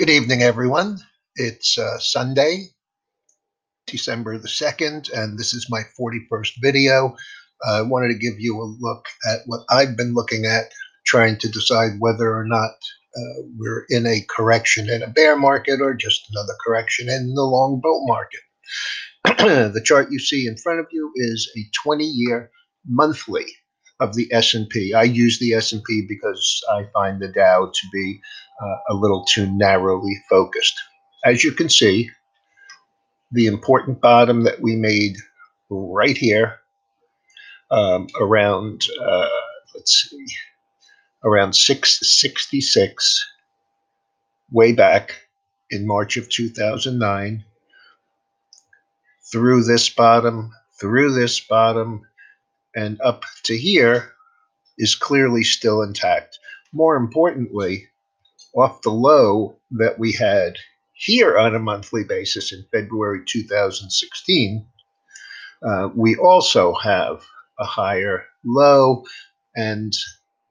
Good evening, everyone. It's Sunday, December the 2nd, and this is my 41st video. I wanted to give you a look at what I've been looking at, trying to decide whether or not we're in a correction in a bear market or just another correction in the long bull market. The chart you see in front of you is a 20-year monthly of the S&P. I use the S&P because I find the Dow to be a little too narrowly focused. As you can see, the important bottom that we made right here around, let's see, around 666 way back in March of 2009, through this bottom, and up to here is clearly still intact. More importantly, off the low that we had here on a monthly basis in February 2016, we also have a higher low, and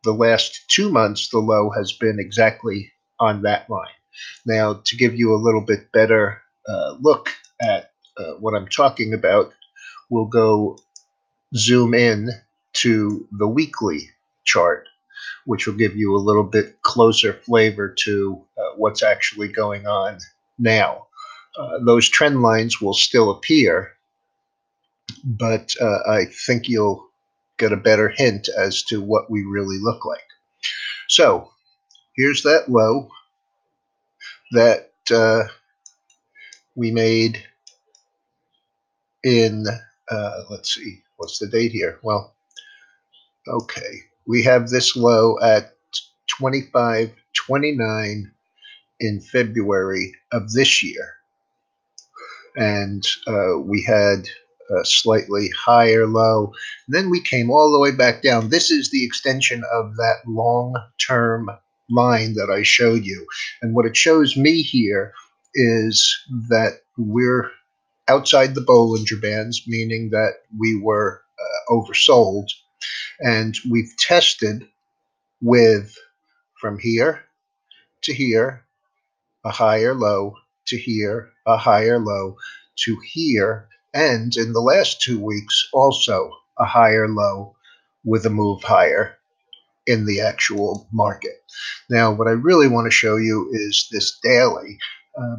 the last 2 months, the low has been exactly on that line. Now, to give you a little bit better look at what I'm talking about, we'll go zoom in to the weekly chart, which will give you a little bit closer flavor to what's actually going on now. Those trend lines will still appear, but I think you'll get a better hint as to what we really look like. So here's that low that we made in, let's see, what's the date here? Well, okay, we have this low at 25.29 in February of this year. And we had a slightly higher low. And then we came all the way back down. This is the extension of that long-term line that I showed you. And what it shows me here is that we're outside the Bollinger Bands, meaning that we were oversold. And we've tested with, from here to here, a higher low, to here, a higher low, to here, and in the last 2 weeks, also a higher low with a move higher in the actual market. Now, what I really want to show you is this daily,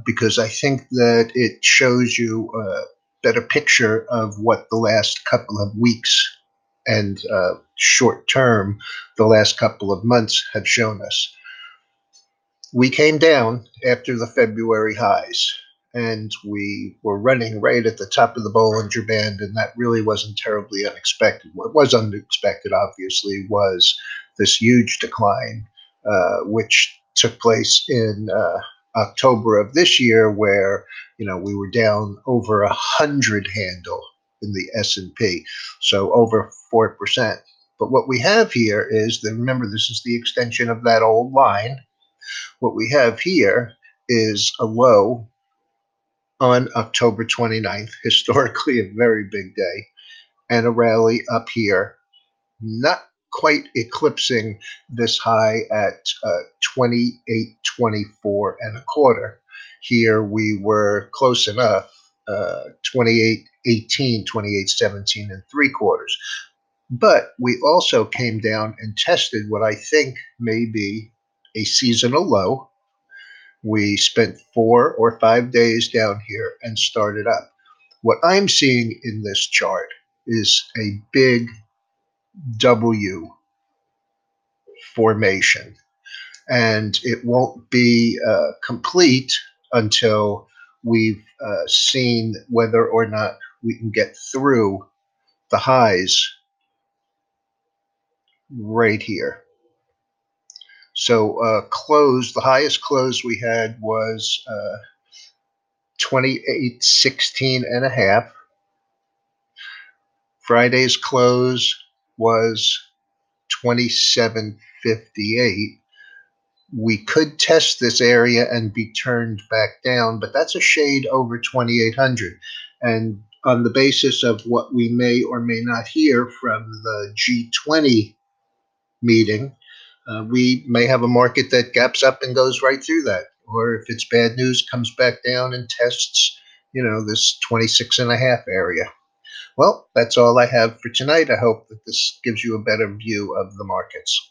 because I think that it shows you a better picture of what the last couple of weeks and short term, the last couple of months have shown us. We came down after the February highs, and we were running right at the top of the Bollinger Band, and that really wasn't terribly unexpected. What was unexpected, obviously, was this huge decline, which took place in October of this year, where we were down over 100 handle in the S&P, so over 4%. But what we have here is that, remember, this is the extension of that old line. What we have here is a low on October 29th, historically a very big day, and a rally up here, not quite eclipsing this high at 28.24 and a quarter. Here we were close enough, 28.18, 28.17 and 3/4. But we also came down and tested what I think may be a seasonal low. We spent 4 or 5 days down here and started up. What I'm seeing in this chart is a big W formation, and it won't be complete until we've seen whether or not we can get through the highs right here. So the highest close we had was 28.16 and a half. Friday's close was 27.58. We could test this area and be turned back down, but that's a shade over 2,800. And on the basis of what we may or may not hear from the G20 meeting, we may have a market that gaps up and goes right through that. or if it's bad news, comes back down and tests, this 26.5 area. Well, that's all I have for tonight. I hope that this gives you a better view of the markets.